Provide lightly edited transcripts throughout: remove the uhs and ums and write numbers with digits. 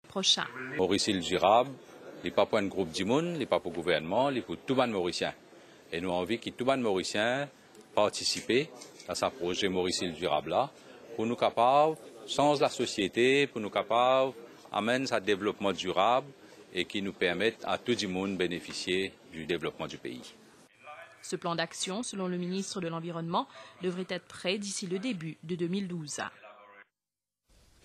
prochain. Maurice île durable, les pas pour un groupe d'immunes, les pas pour le gouvernement, les pour tout le monde mauricien. Et nous avons envie que tout le monde mauricien participe à ce projet Maurice île durable là, pour nous capables, sans la société, pour nous capables, amener à développement durable et qui nous permettent à tout le monde de bénéficier du développement du pays. Ce plan d'action, selon le ministre de l'Environnement, devrait être prêt d'ici le début de 2012.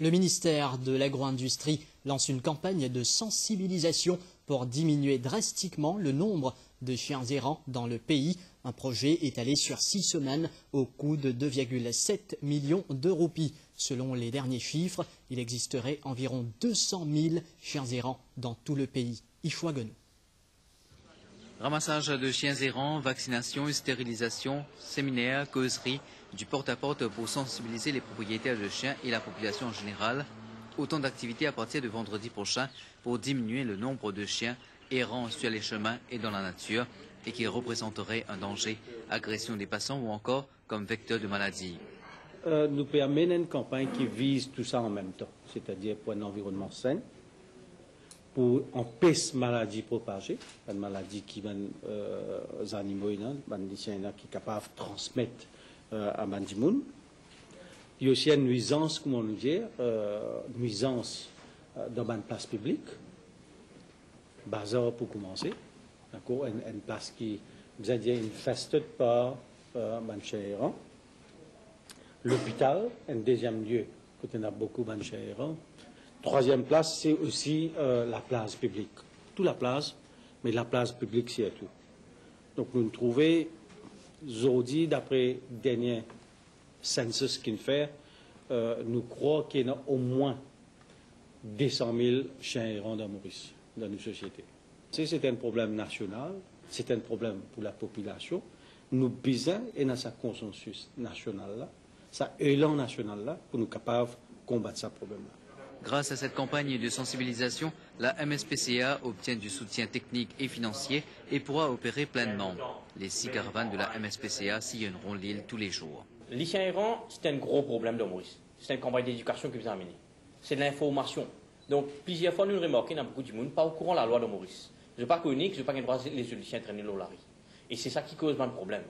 Le ministère de l'Agro-Industrie lance une campagne de sensibilisation pour diminuer drastiquement le nombre de chiens errants dans le pays. Un projet étalé sur 6 semaines au coût de 2,7 millions de roupies. Selon les derniers chiffres, il existerait environ 200 000 chiens errants dans tout le pays. Ishwagonou. Ramassage de chiens errants, vaccination et stérilisation, séminaires, causeries, du porte-à-porte pour sensibiliser les propriétaires de chiens et la population en général. Autant d'activités à partir de vendredi prochain pour diminuer le nombre de chiens errants sur les chemins et dans la nature et qui représenteraient un danger, agression des passants ou encore comme vecteur de maladie. Nous permet une campagne qui vise tout ça en même temps, c'est-à-dire pour un environnement sain, pour empêcher maladies propagées, une maladie qui les animaux, les chiens qui sont capables de transmettre à Bandimoun. Il y a aussi une nuisance, comment on dit, nuisance dans une place publique, bazar pour commencer, d'accord, une place qui vous a dit infestée par les chiens errants. L'hôpital, un deuxième lieu, quand on a beaucoup de chiens errants. Troisième place, c'est aussi la place publique. Toute la place, mais la place publique, c'est tout. Donc, nous trouvons, aujourd'hui, d'après le dernier census qu'il fait, nous croyons qu'il y a au moins 200 000 chiens errants dans Maurice, dans nos sociétés. C'est un problème national, c'est un problème pour la population. Nous besoin et dans ce consensus national-là, ce élan national-là, pour nous capables de combattre ce problème-là. Grâce à cette campagne de sensibilisation, la MSPCA obtient du soutien technique et financier et pourra opérer pleinement. Les 6 caravanes de la MSPCA sillonneront l'île tous les jours. Les chiens errants, c'est un gros problème de Maurice. C'est une campagne d'éducation que vous avez menée. C'est de l'information. Donc, plusieurs fois, nous remarquons qu'il y a beaucoup de monde pas au courant de la loi de Maurice. Je ne suis pas connu, je n'ai pas le droit de les chiens traîner dans la rue. Et c'est ça qui cause un problème.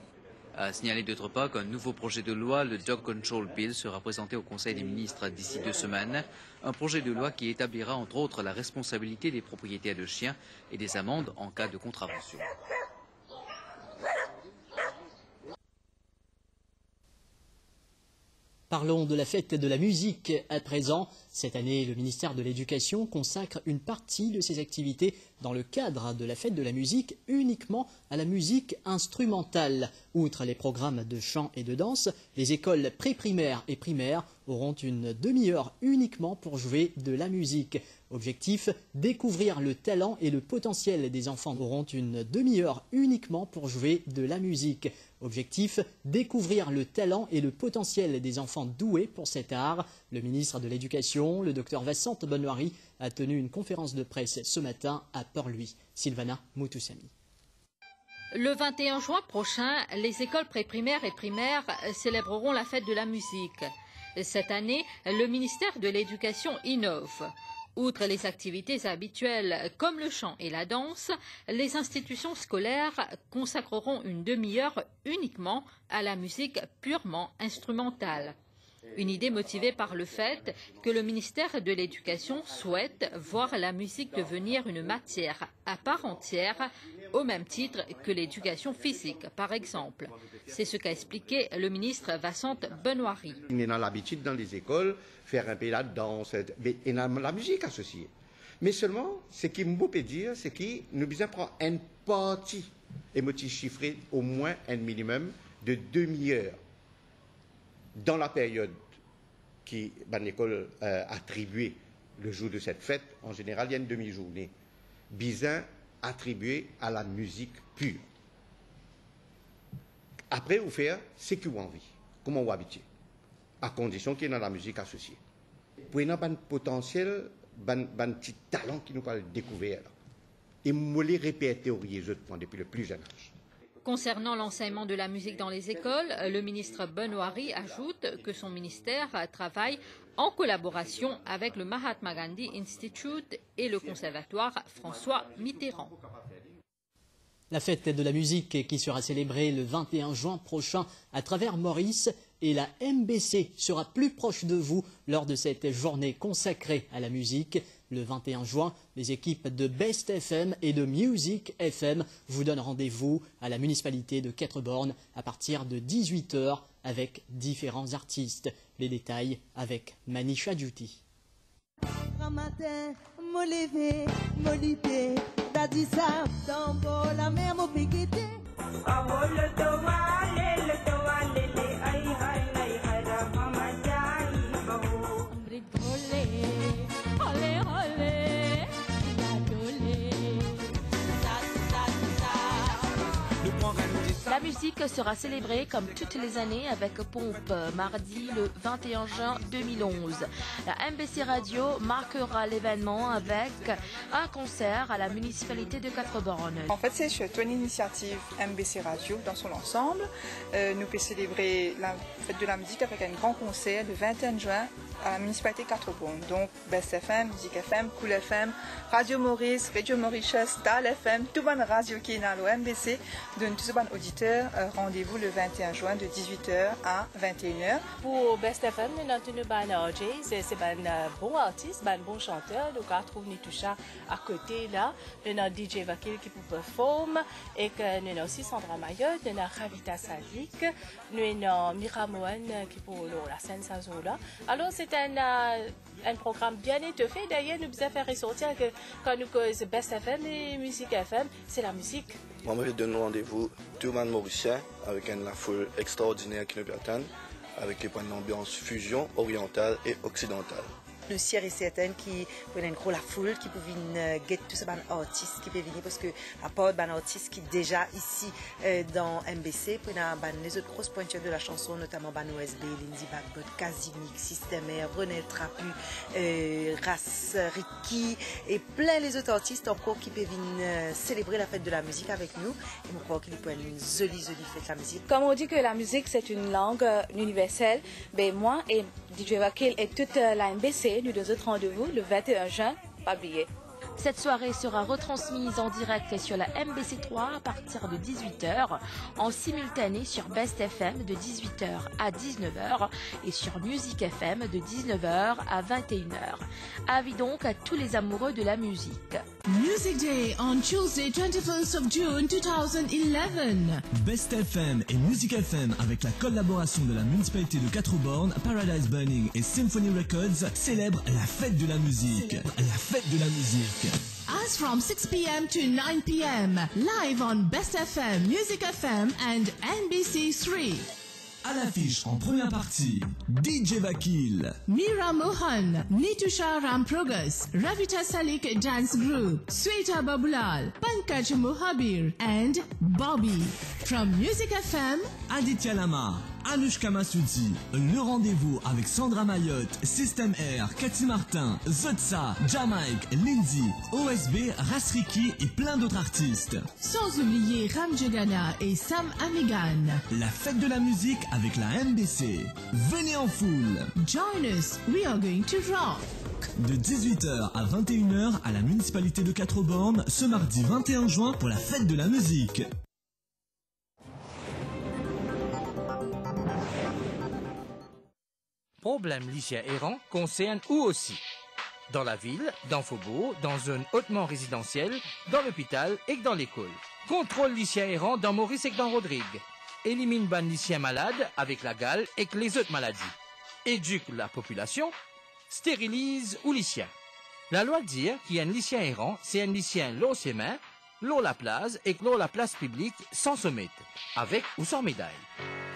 À signaler d'autre part qu'un nouveau projet de loi, le Dog Control Bill, sera présenté au Conseil des ministres d'ici 2 semaines. Un projet de loi qui établira entre autres la responsabilité des propriétaires de chiens et des amendes en cas de contravention. Parlons de la fête de la musique à présent. Cette année, le ministère de l'Éducation consacre une partie de ses activités dans le cadre de la fête de la musique uniquement à la musique instrumentale. Outre les programmes de chant et de danse, les écoles pré-primaires et primaires auront une demi-heure uniquement pour jouer de la musique. Objectif, découvrir le talent et le potentiel des enfants. Auront une demi-heure uniquement pour jouer de la musique. Objectif, découvrir le talent et le potentiel des enfants doués pour cet art. Le ministre de l'Éducation, le Dr Vincent Benoîry, a tenu une conférence de presse ce matin à Port-Louis. Sylvana Moutoussamy. Le 21 juin prochain, les écoles pré-primaires et primaires célébreront la fête de la musique. Cette année, le ministère de l'Éducation innove. Outre les activités habituelles comme le chant et la danse, les institutions scolaires consacreront une demi-heure uniquement à la musique purement instrumentale. Une idée motivée par le fait que le ministère de l'Éducation souhaite voir la musique devenir une matière à part entière, au même titre que l'éducation physique, par exemple. C'est ce qu'a expliqué le ministre Vincent Benoîry. On a l'habitude dans les écoles faire un peu la danse et la musique associée. Mais seulement, ce qui me peut dire, c'est que nous devons prendre une partie émotive chiffrée au moins un minimum de demi-heure dans la période qui l'école attribuée le jour de cette fête. En général, il y a une demi-journée. Bizarre attribuée à la musique pure. Après, vous faire ce que vous avez envie, comment vous habitez, à condition qu'il y ait dans la musique associée. Pour y avoir un potentiel, un petit talent qui nous parle découvert, et me les répertorier depuis le plus jeune âge. Concernant l'enseignement de la musique dans les écoles, le ministre Benoît Ry ajoute que son ministère travaille en collaboration avec le Mahatma Gandhi Institute et le conservatoire François Mitterrand. La fête de la musique qui sera célébrée le 21 juin prochain à travers Maurice et la MBC sera plus proche de vous lors de cette journée consacrée à la musique. Le 21 juin, les équipes de Best FM et de Music FM vous donnent rendez-vous à la municipalité de Quatre-Bornes à partir de 18 h avec différents artistes. Les détails avec Manisha Duty. La musique sera célébrée comme toutes les années avec pompe mardi le 21 juin 2011. La MBC Radio marquera l'événement avec un concert à la municipalité de Quatre-Bornes. En fait, c'est surtout une initiative MBC Radio dans son ensemble. Nous pouvons célébrer la fête de la musique avec un grand concert le 21 juin à la municipalité de Quatre-Bornes. Donc Best FM, Music FM, Cool FM, Radio Maurice, Radio Mauritius, Tal FM, tout le radio qui est dans le MBC, donne tous les auditeurs rendez-vous le 21 juin de 18 h à 21 h. Pour Best FM, nous avons une bonne RJ, c'est un bon artiste, un bon chanteur. Donc on trouve Nitoucha à côté là. Nous avons DJ Vakil qui peut performer et que nous avons aussi Sandra Mayotte, nous avons Ravita Sadik, nous avons Mira Mohan qui pour la scène là. Alors c'est un programme bien étoffé. D'ailleurs, nous avons fait ressortir que quand nous causons Best FM et Music FM, c'est la musique. Moi, je donne rendez-vous tout le monde mauricien avec une foule extraordinaire qui nous attend, avec une ambiance fusion orientale et occidentale. Le ciel est certain qui peut une grosse la foule qui peut venir get tous ces artistes qui peuvent venir parce que à part des artistes qui déjà ici dans MBC pour les autres grosses pointures de la chanson notamment OSB, Lindsay Bagbot, Kazimik, Systemaire, René Trapu, Ras Ricky et plein les autres artistes encore qui peuvent venir célébrer la fête de la musique avec nous et je crois qu'il peut être une jolie fête de la musique. Comme on dit que la musique c'est une langue universelle, ben moi et DJ Vakil et toute la MBC, nous deux autres rendez-vous le 21 juin, pas oublier. Cette soirée sera retransmise en direct sur la MBC3 à partir de 18 h, en simultané sur Best FM de 18 h à 19 h et sur Music FM de 19 h à 21 h. Avis donc à tous les amoureux de la musique. Music Day on Tuesday 21st of June 2011. Best FM et Music FM avec la collaboration de la municipalité de Quatre-Bornes, Paradise Burning et Symphony Records célèbrent la fête de la musique. La fête de la musique. As from 6 p.m. to 9 p.m. live on Best FM, Music FM and NBC3. À l'affiche en première partie, DJ Vakil, Mira Mohan, Nitoucha Ramprogas, Ravita Salik Dance Group, Sweta Babulal, Pankaj Mohabir and Bobby. From Music FM, Aditya Lama, Anushka Massoudi, le rendez-vous avec Sandra Mayotte, System R, Cathy Martin, Zotsa, Jamaica, Lindsay, OSB, Rasriki et plein d'autres artistes. Sans oublier Ram Jogana et Sam Amigan. La fête de la musique avec la MBC. Venez en foule. Join us, we are going to rock. De 18 h à 21 h à la municipalité de Quatre-Bornes ce mardi 21 juin pour la fête de la musique. Problème lycéen errant concerne où aussi dans la ville, dans Faubourg, dans zone hautement résidentielle, dans l'hôpital et dans l'école. Contrôle lycéen errant dans Maurice et dans Rodrigue. Élimine ban lycéen malade avec la gale et les autres maladies. Éduque la population. Stérilise ou lycéen. La loi dit qu'il y a un lycéen errant, c'est un lycéen l'eau ses mains, l'eau la place et l'eau la place publique sans sommet, avec ou sans médaille.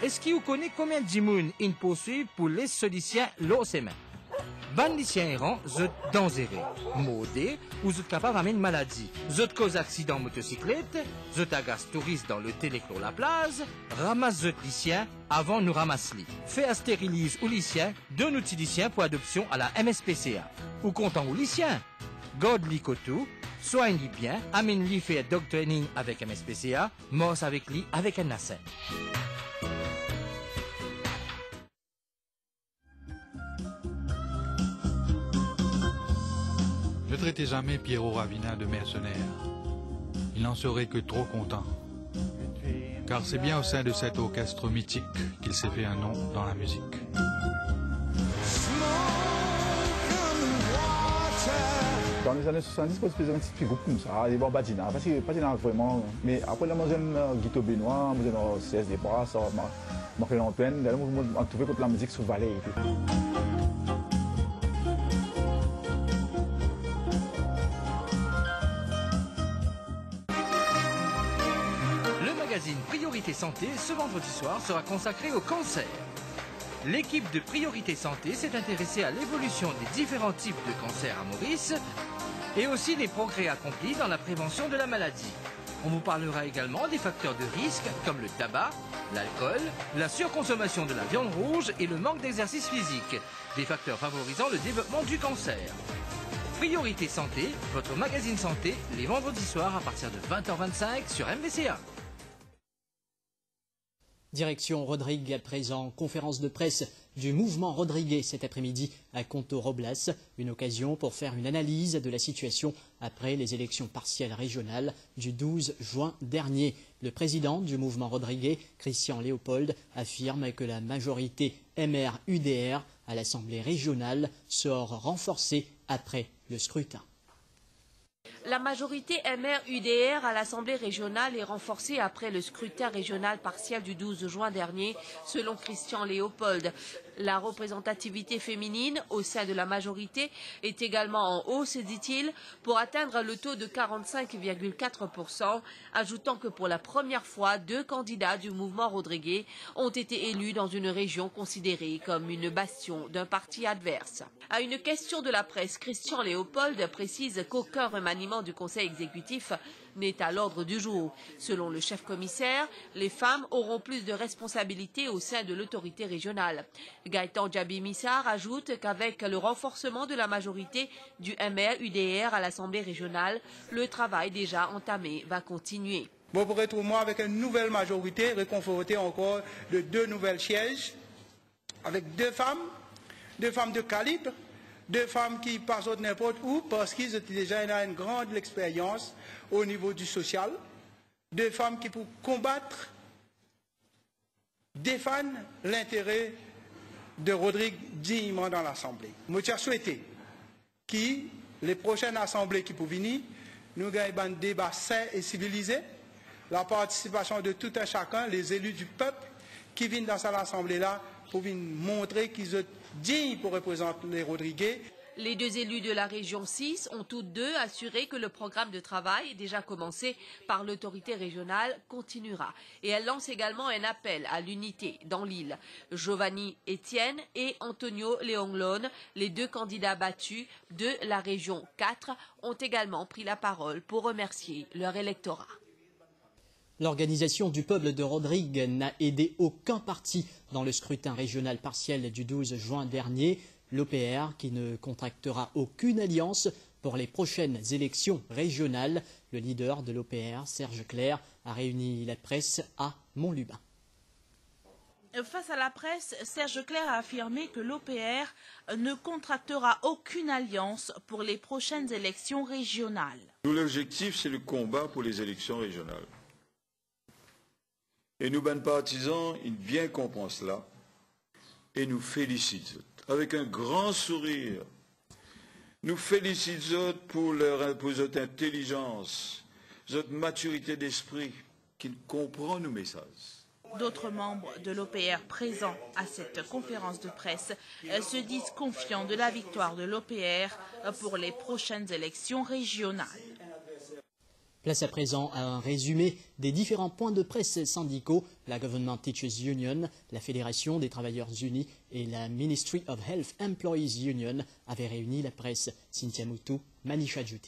Est-ce que vous connaissez combien de gens ils poursuivent pour les lycéens l'eau ses mains? Ban lycéen errant, zot dangereux, modé, ou zot capable d'amener une maladie. Zot cause accident motocyclette, zot agace touriste dans le téléclos la place, ramasse zot lycéen avant nous ramasse-li. Fait à stérilise ou lycéen, donne outil lycéen pour adoption à la MSPCA. Ou content ou lycéen, God li kotou, Soigne-lui bien, amène-lui faire dog training avec MSPCA, morse avec lui avec un NACEN. Ne traitez jamais Piero Ravina de mercenaire. Il n'en serait que trop content. Car c'est bien au sein de cet orchestre mythique qu'il s'est fait un nom dans la musique. Dans les années 70, il faisait un petit groupe comme ça, des Barbadina, parce que Barbadina vraiment. Mais après, là, j'ai un Guito Benoît, j'ai un CS des Bras, Marc-Hélène Antoine, là, on trouvait que la musique sous Valais. Le magazine Priorité Santé, ce vendredi soir, sera consacré au cancer. L'équipe de Priorité Santé s'est intéressée à l'évolution des différents types de cancers à Maurice et aussi des progrès accomplis dans la prévention de la maladie. On vous parlera également des facteurs de risque comme le tabac, l'alcool, la surconsommation de la viande rouge et le manque d'exercice physique, des facteurs favorisant le développement du cancer. Priorité Santé, votre magazine santé, les vendredis soirs à partir de 20h25 sur MBCA. Direction Rodrigue à présent, conférence de presse du mouvement Rodriguez cet après-midi à Conto Roblas, une occasion pour faire une analyse de la situation après les élections partielles régionales du 12 juin dernier. Le président du mouvement Rodriguez, Christian Léopold, affirme que la majorité MR-UDR à l'Assemblée régionale sort renforcée après le scrutin. La majorité MR-UDR à l'Assemblée régionale est renforcée après le scrutin régional partiel du 12 juin dernier, selon Christian Léopold. La représentativité féminine au sein de la majorité est également en hausse, dit-il, pour atteindre le taux de 45,4%, ajoutant que pour la première fois, 2 candidats du mouvement Rodriguez ont été élus dans une région considérée comme une bastion d'un parti adverse. À une question de la presse, Christian Léopold précise qu'aucun remaniement du conseil exécutif n'est à l'ordre du jour. Selon le chef-commissaire, les femmes auront plus de responsabilités au sein de l'autorité régionale. Gaëtan Djabi-Missar ajoute qu'avec le renforcement de la majorité du MR-UDR à l'Assemblée régionale, le travail déjà entamé va continuer. Vous pourrez trouver moi avec une nouvelle majorité, réconfortée encore de 2 nouvelles sièges, avec 2 femmes de calibre, 2 femmes qui passent n'importe où parce qu'ils ont déjà une grande expérience au niveau du social, 2 femmes qui pour combattre, défendre l'intérêt de Rodrigue dignement dans l'Assemblée. Moi, j'ai souhaité que les prochaines assemblées qui peuvent venir, nous gagnons un débat sain et civilisé, la participation de tout un chacun, les élus du peuple qui viennent dans cette assemblée-là pour montrer qu'ils sont dignes pour représenter les Rodriguez. Les 2 élus de la région 6 ont toutes 2 assuré que le programme de travail, déjà commencé par l'autorité régionale, continuera. Et elle lance également un appel à l'unité dans l'île. Giovanni Etienne et Antonio Leonglone, les 2 candidats battus de la région 4, ont également pris la parole pour remercier leur électorat. L'organisation du peuple de Rodrigue n'a aidé aucun parti dans le scrutin régional partiel du 12 juin dernier. L'OPR qui ne contractera aucune alliance pour les prochaines élections régionales. Le leader de l'OPR, Serge Clair, a réuni la presse à Montlubin. Face à la presse, Serge Clair a affirmé que l'OPR ne contractera aucune alliance pour les prochaines élections régionales. L'objectif, c'est le combat pour les élections régionales. Et nous, ben partisans, ils bien comprennent cela et nous félicitent. Avec un grand sourire, nous félicitons pour votre intelligence, votre maturité d'esprit, qui comprend nos messages. D'autres membres de l'OPR présents à cette conférence de presse se disent confiants de la victoire de l'OPR pour les prochaines élections régionales. Place à présent à un résumé des différents points de presse syndicaux. La Government Teachers Union, la Fédération des Travailleurs Unis et la Ministry of Health Employees Union avaient réuni la presse. Cynthia Moutou, Manisha Djouti.